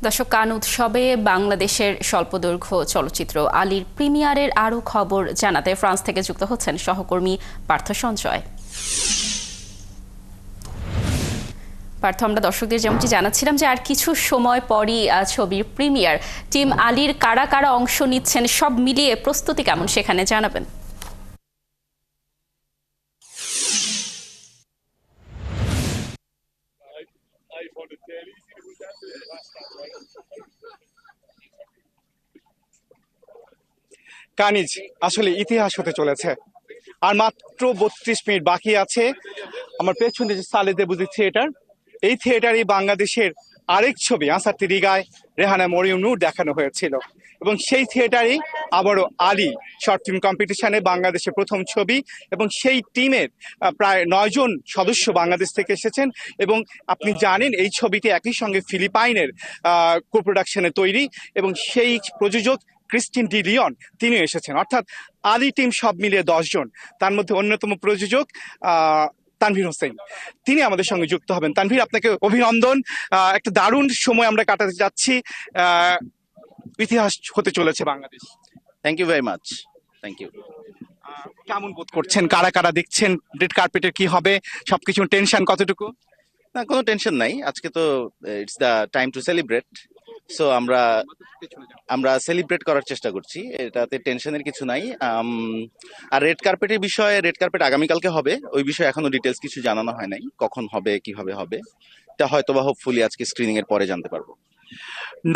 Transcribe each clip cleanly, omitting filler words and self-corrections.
দর্শক, কান উৎসবে বাংলাদেশের স্বল্পদৈর্ঘ্য চলচ্চিত্র আলীর প্রিমিয়ারের আরও খবর জানাতে ফ্রান্স থেকে যুক্ত হচ্ছেন সহকর্মী পার্থ সঞ্চয়। পার্থ, আমরা দর্শকদের যেমনটি জানাচ্ছিলাম যে আর কিছু সময় পরই ছবির প্রিমিয়ার। টিম আলীর কারা কারা অংশ নিচ্ছেন, সব মিলিয়ে প্রস্তুতি কেমন সেখানে জানাবেন। কানিজ আসলে ইতিহাস হতে চলেছে, আর মাত্র 32 মিনিট বাকি আছে। আমার পেছনে যে সালেদে বুঝি থিয়েটার, এই থিয়েটারে বাংলাদেশের আরেক ছবি আসার তিরিগায় রেহানা মরিয়ম নূর দেখানো হয়েছিল, এবং সেই থিয়েটারেই আবারও আলী শর্ট ফিল্ম কম্পিটিশনে বাংলাদেশের প্রথম ছবি, এবং সেই টিমের প্রায় 9 জন সদস্য বাংলাদেশ থেকে এসেছেন। এবং আপনি জানেন এই ছবিটি একই সঙ্গে ফিলিপাইনের কো প্রোডাকশনে তৈরি, এবং সেই প্রযোজক ক্রিস্টিন ডি লিওন তিনি এসেছেন। অর্থাৎ আলী টিম সব মিলিয়ে 10 জন, তার মধ্যে অন্যতম প্রযোজক তানভীর হোসেন, তিনি আমাদের সঙ্গে যুক্ত হবেন। তানভীর, আপনাকে অভিনন্দন। একটা দারুণ সময় আমরা কাটাতে যাচ্ছি, ইতিহাস হতে চলেছে Bangladesh. Thank you very much. Thank you. কেমন বোধ করছেন? কারা কারা দেখছেন? রেড কার্পেটের কি হবে? সবকিছু টেনশন কতটুকু? না, কোনো টেনশন নাই। আজকে তো it's the time to celebrate. So আমরা সেলিব্রেট করার চেষ্টা করছি, এটাতে টেনশনের কিছু নাই। আর রেড কার্পেটের বিষয়ে, রেড কার্পেট আগামীকালকে হবে, ওই বিষয়ে এখনো ডিটেলস কিছু জানানো হয় নাই, কখন হবে কিভাবে হবে এটা হয়তো বা হোপফুলি আজকে স্ক্রিনিং এর পরে জানতে পারবো।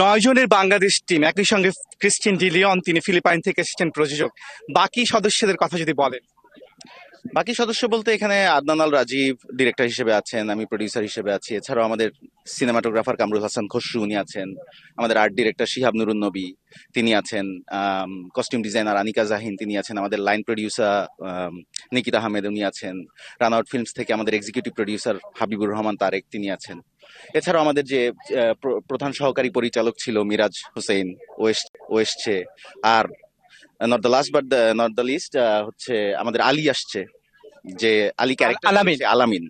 9 জনের বাংলাদেশ টিম, একই সঙ্গে ক্রিস্টিন ডি লিওন, তিনি ফিলিপাইন থেকে এসেছেন প্রযোজক। বাকি সদস্যদের কথা যদি বলেন। বাকি সদস্য বলতে এখানে আদনান আল রাজীব ডিরেক্টর হিসেবে আছেন, আমি প্রডিউসার হিসেবে আছি। এছাড়াও আমাদের সিনেমাটোগ্রাফার কামরুল হাসান খসরু উনি আছেন, আমাদের আর্ট ডিরেক্টর শিহাব নুরুন নবী তিনি আছেন, কস্টিউম ডিজাইনার আনিকা জাহিন তিনি আছেন, আমাদের লাইন প্রডিউসার নিকিতা আহমেদ উনি আছেন, রানআউট ফিল্মস থেকে আমাদের এক্সিকিউটিভ প্রডিউসার হাবিবুর রহমান তারেক তিনি আছেন। এছাড়াও আমাদের যে প্রধান সহকারী পরিচালক ছিল মিরাজ হোসেন ও এসছে। আর not the last but not the least হচ্ছে আমাদের আলী আসছে, যে আলী ক্যারেক্টার আলামিন।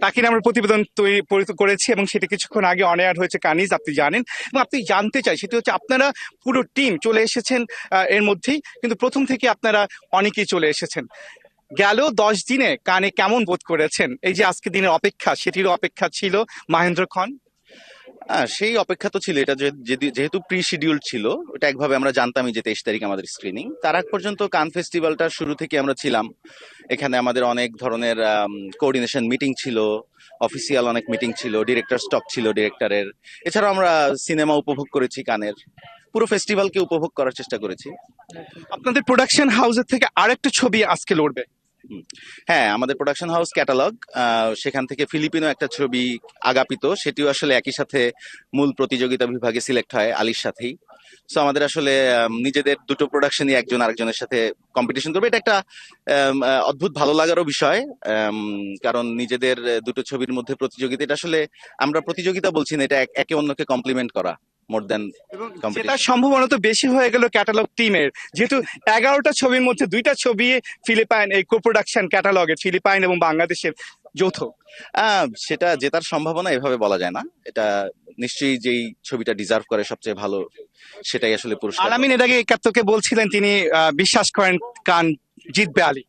তাকে আমরা প্রতিবেদন তৈরি করেছি, এবং সেটা কিছুক্ষণ আগে অন এয়ার হয়েছে কানিজ, আপনি জানেন। এবং আপনি জানতে চাই সেটা হচ্ছে, আপনারা পুরো টিম চলে এসেছেন এর মধ্যেই, কিন্তু প্রথম থেকে আপনারা অনেকেই চলে এসেছেন। গেল 10 দিনে কানে কেমন বোধ করেছেন? এই যে আজকে দিনের অপেক্ষা, সেটিরও অপেক্ষা ছিল মহেন্দ্র খন। সেই অপেক্ষা তো ছিল, এটা যেহেতু প্রি শিডিউল ছিল, এটা একভাবে আমরা জানতামই যে 23 তারিখ আমাদের স্ক্রিনিং। তার আগ পর্যন্ত কান ফেস্টিভ্যালটা শুরু থেকে আমরা ছিলাম এখানে, আমাদের অনেক ধরনের কোঅর্ডিনেশন মিটিং ছিল, অফিসিয়াল অনেক মিটিং ছিল, ডিরেক্টর স্টক ছিল ডিরেক্টরের। এছাড়াও আমরা সিনেমা উপভোগ করেছি, কানের পুরো ফেস্টিভ্যালকে উপভোগ করার চেষ্টা করেছি। আপনাদের প্রোডাকশন হাউসের থেকে আরেকটা ছবি আজকে লড়বে। হ্যাঁ, আমাদের প্রোডাকশন হাউস ক্যাটালগ, সেখান থেকে ফিলিপিনো একটা ছবি আগাপিত, সেটিও আসলে একই সাথে মূল প্রতিযোগিতা বিভাগে সিলেক্ট হয় আলীর সাথেই। সো আমাদের আসলে নিজেদের দুটো প্রোডাকশনই একজন আরেকজনের সাথে কম্পিটিশন করবে, এটা একটা অদ্ভুত ভালো লাগারও বিষয়। কারণ নিজেদের দুটো ছবির মধ্যে প্রতিযোগিতা, এটা আসলে আমরা প্রতিযোগিতা বলছি না, এটা একে অন্যকে কমপ্লিমেন্ট করা মোর দ্যান কম্পিটিশন। সেটা সম্ভবত বেশি হয়ে গেল ক্যাটালগ টিমের, যেহেতু 11টা ছবির মধ্যে 2টা ছবি ফিলিপাইন, এই কো প্রোডাকশন ক্যাটালগে ফিলিপাইন এবং বাংলাদেশের যৌথ। সেটা জেতার সম্ভাবনা এভাবে বলা যায় না, এটা নিশ্চয়ই যেই ছবিটা ডিজার্ভ করে সবচেয়ে ভালো সেটাই আসলে পুরস্কার। আলামিন এর আগে একাত্তরকে বলছিলেন তিনি বিশ্বাস করেন কান জিতবে আলী।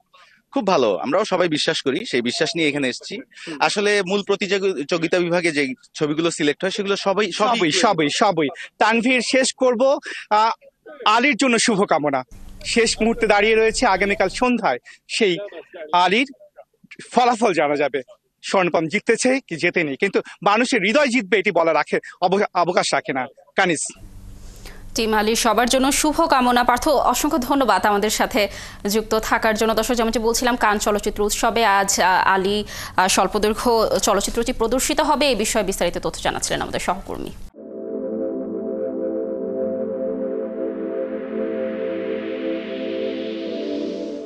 খুব ভালো, আমরাও সবাই বিশ্বাস করি, সেই বিশ্বাস নিয়ে এখানে এসেছি। আসলে মূল প্রতিযোগিতা বিভাগে যে ছবিগুলো সিলেক্ট হয় সেগুলো সবই সবই সবই সবই তানভীর, শেষ করব আলীর জন্য শুভকামনা। শেষ মুহূর্তে দাঁড়িয়ে রয়েছে, আগামীকাল সন্ধ্যায় সেই আলীর ফলাফল জানা যাবে। স্বর্ণপদক জিততেছে কি জেতেনি, কিন্তু মানুষের হৃদয় জিতবে এটি বলা অবকাশ রাখে না। কানিস, টিম আলীর সবার জন্য শুভ কামনা। পার্থ, অসংখ্য ধন্যবাদ আমাদের সাথে যুক্ত থাকার জন্য। দর্শক, যেমনটি বলছিলাম, কান চলচ্চিত্র উৎসবে আজ আলী স্বল্পদৈর্ঘ্য চলচ্চিত্রটি প্রদর্শিত হবে, এই বিষয়ে বিস্তারিত তথ্য জানাচ্ছিলেন আমাদের সহকর্মী।